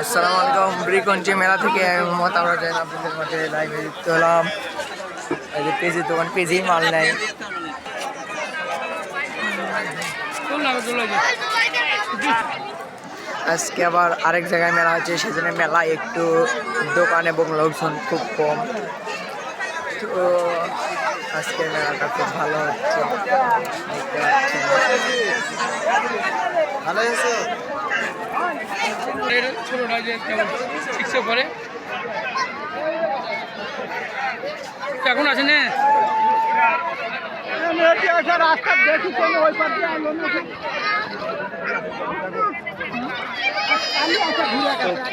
আসসালামু আলাইকুম। ব্রিকঞ্চি মেলা থেকে আমি মোহাম্মদ আমরা যাই আপনাদের মাঝে লাইভে যুক্ত হলাম। এই যে পেজির দোকান, পেজি মাল নেয়। আজকে আবার আরেক জায়গায় মেলা হচ্ছে, সেজন্য মেলা একটু দোকান এবং লোকজন খুব কম। তো আজকে মেলাটা খুব ভালো হচ্ছে, ভালো হয়েছে। ছোটটা যে শিখছে পরে এখন আছে না রাস্তা দেখি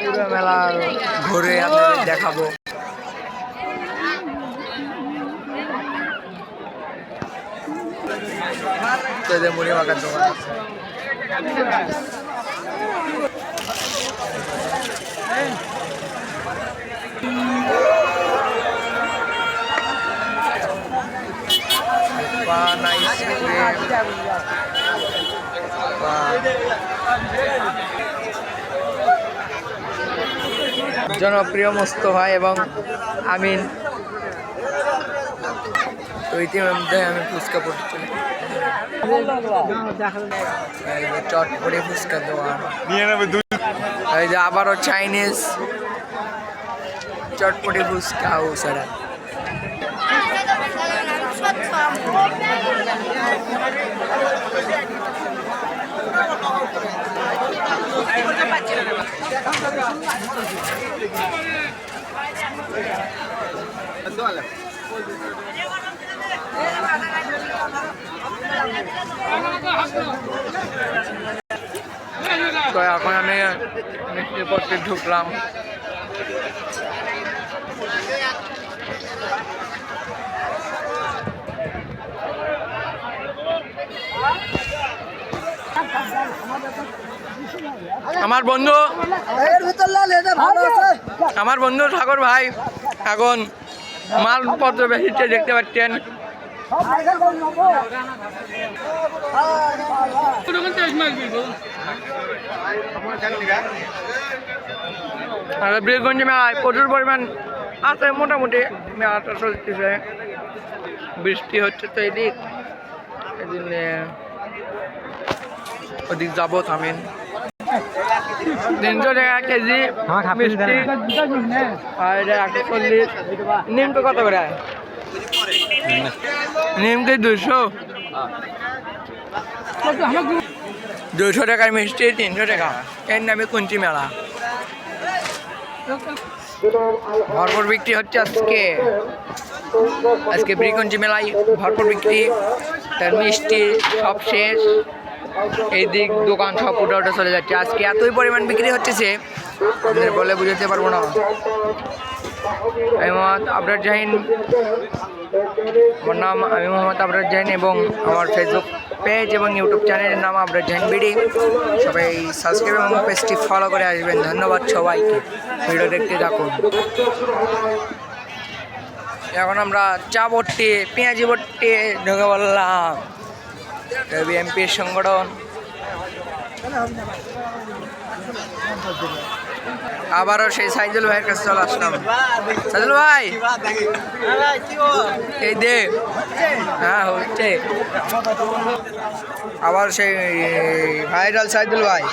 পুরো মেলা ঘুরে আপনাদের দেখাবো। মুড়ি মাখার দোকান আছে। জনপ্রিয় মোস্তফা এবং আমিন। তো ইতিমধ্যে আমি ফুচকা পড়ছি, চটপটি ফুচকা দোকান। এই যে আবারও চাইনিজ চটপটি ফুচকা হাউস। তো এখন আমি মিষ্টি পট্টি ঢুকলাম। আমার বন্ধু ঠাকুর ভাই এখন মালপত্র বেশিতে দেখতে পাচ্ছেন। বীরগঞ্জ মেলায় প্রচুর পরিমাণ আছে, মোটামুটি মেলাটা চলতেছে। বৃষ্টি হচ্ছে তো এদিক, এই জন্য ওদিক যাবো। থামেন 300 টাকা কেজি মিষ্টি, আর 140। নিমকে কত করে? নিমকে 200 টাকার মিষ্টি 300 টাকা। এর নামে কুঞ্চি মেলা। ভরপুর বিক্রি হচ্ছে আজকে ব্রিকঞ্চি মেলায় ভরপুর বিক্রি। তার মিষ্টি সব শেষ, এই দিক দোকান সব উঠে চলে যাচ্ছে। আজকে এতই পরিমাণ বিক্রি হচ্ছে বলে বুঝাতে পারবো না। আমি মোহাম্মদ আবরার জাহিন, আমার নাম আমি মোহাম্মদ আবরার জাহিন, এবং আমার ফেসবুক পেজ এবং ইউটিউব চ্যানেলের নাম আবরার জাহিন বিডি। সবাই সাবস্ক্রাইব এবং পেজটি ফলো করে আসবেন। ধন্যবাদ সবাইকে, ভিডিও দেখতে থাকুন। এখন আমরা চা ভর্তি, পেঁয়াজি ভর্তি ঢুকে বললাম। বিএনপির সংগঠন। আবারও সেই সাইদুল ভাইয়ের কাছে চলে আসলাম। সাইদুল ভাই, এই দে। হ্যাঁ হচ্ছে আবার সেই ভাইরাল সাইদুল ভাই।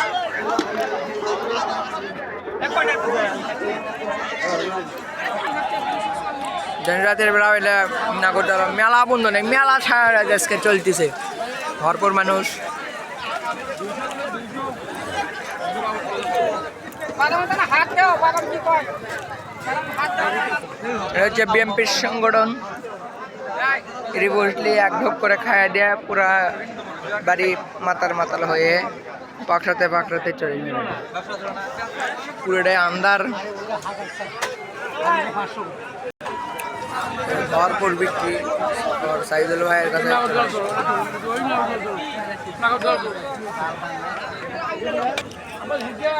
রাতের বেলা হইলে না করতে মেলা বন্ধ নেই, মেলা সারা আজকে চলতেছে, ভরপুর মানুষ। এটা হচ্ছে বিএনপির সংগঠন। রিভোল্টলি এক ঢোক করে খাইয়া দেয়া পুরা বাড়ি মাতাল হয়ে পাকড়াতে চলে যাবে। পুরোটাই আন্দার, ভরপুর বিক্রি। সাইদুল ভাইয়ের কাছে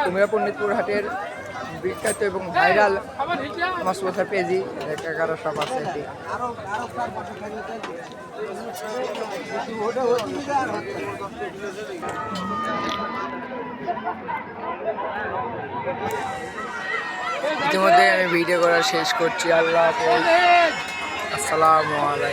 কুমিরা পণ্ডিতপুর হাটের বিখ্যাত এবং ভাইরাল মশলা পেজি কারো সব আছে। ইতিমধ্যে আমি ভিডিও করা শেষ করছি। আল্লাহ হাফেজ, আসসালামু আলাইকুম।